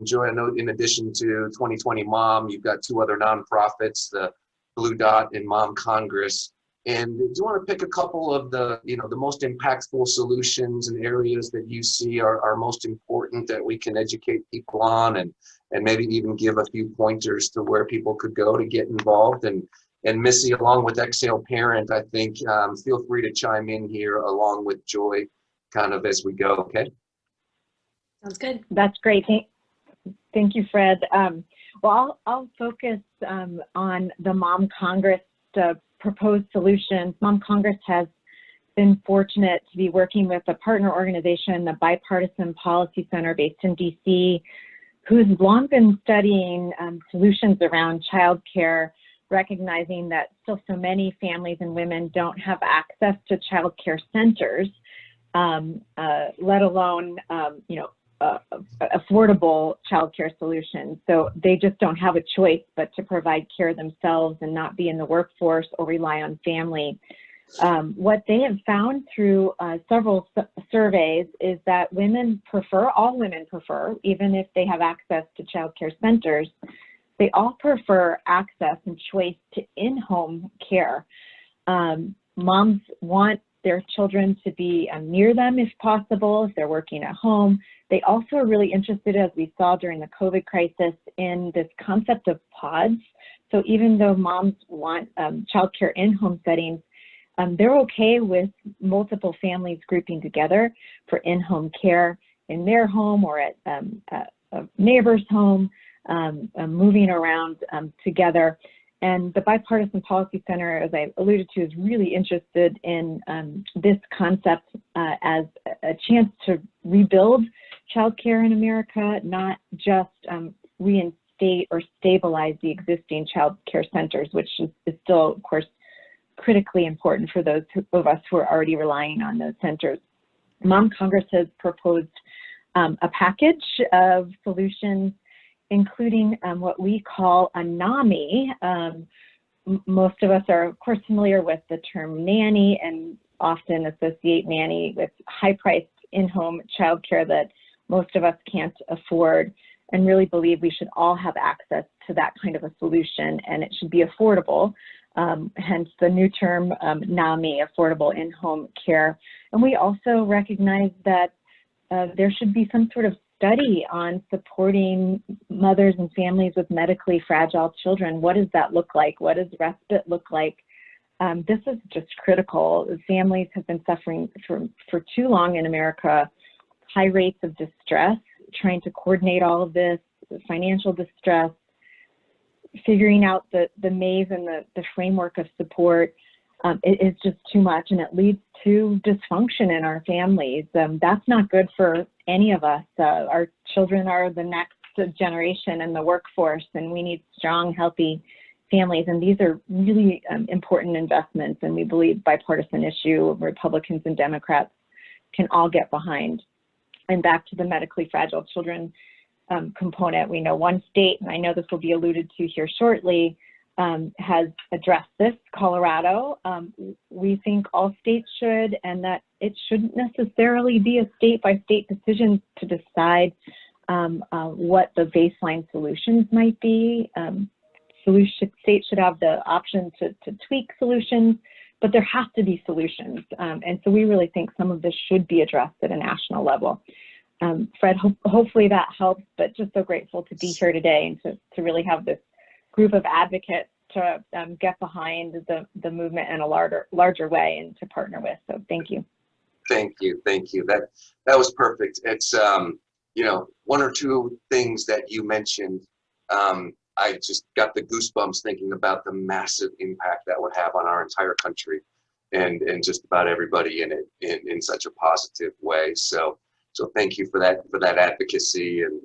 Joy, I know in addition to 2020 Mom, you've got two other nonprofits, the Blue Dot and Mom Congress. And do you want to pick a couple of the, the most impactful solutions and areas that you see are most important that we can educate people on, and maybe even give a few pointers to where people could go to get involved? And Missy, along with Exhale Parent, I think, feel free to chime in here along with Joy kind of as we go, okay? Sounds good. That's great. Thank you, Fred. Well, I'll focus on the Mom Congress proposed solutions. Mom Congress has been fortunate to be working with a partner organization, the Bipartisan Policy Center based in DC, who's long been studying solutions around childcare, recognizing that still so many families and women don't have access to childcare centers, let alone affordable childcare solutions. So they just don't have a choice but to provide care themselves and not be in the workforce or rely on family. What they have found through several surveys is that all women prefer, even if they have access to childcare centers, they all prefer access and choice to in-home care. Moms want their children to be near them if possible, if they're working at home. They also are really interested, as we saw during the COVID crisis, in this concept of pods. So even though moms want childcare in home settings, they're okay with multiple families grouping together for in-home care in their home or at a neighbor's home, moving around together. And the Bipartisan Policy Center, as I alluded to, is really interested in this concept as a chance to rebuild childcare in America, not just reinstate or stabilize the existing childcare centers, which is still, of course, critically important for those of us who are already relying on those centers. Mom Congress has proposed a package of solutions, including what we call a NAMI. Most of us are, of course, familiar with the term nanny and often associate nanny with high-priced in-home childcare that most of us can't afford, and really believe we should all have access to that kind of a solution, and it should be affordable. Hence the new term NAMI, affordable in-home care. And we also recognize that there should be some sort of study on supporting mothers and families with medically fragile children. What does that look like? What does respite look like? This is just critical. Families have been suffering for too long in America, high rates of distress, trying to coordinate all of this, financial distress, figuring out the maze and the framework of support. It is just too much, and it leads to dysfunction in our families. That's not good for any of us. Our children are the next generation in the workforce, and we need strong, healthy families. And these are really important investments, and we believe bipartisan issue, Republicans and Democrats can all get behind. And back to the medically fragile children component, we know one state, and I know this will be alluded to here shortly, has addressed this, Colorado. We think all states should, and that it shouldn't necessarily be a state-by-state decision to decide what the baseline solutions might be. States should have the option to tweak solutions, but there have to be solutions. And so we really think some of this should be addressed at a national level. Fred, hopefully that helps, but just so grateful to be here today and to really have this group of advocates to get behind the movement in a larger way and to partner with. So thank you. Thank you. That was perfect. It's one or two things that you mentioned. I just got the goosebumps thinking about the massive impact that would have on our entire country and just about everybody in it in such a positive way. So thank you for that advocacy. And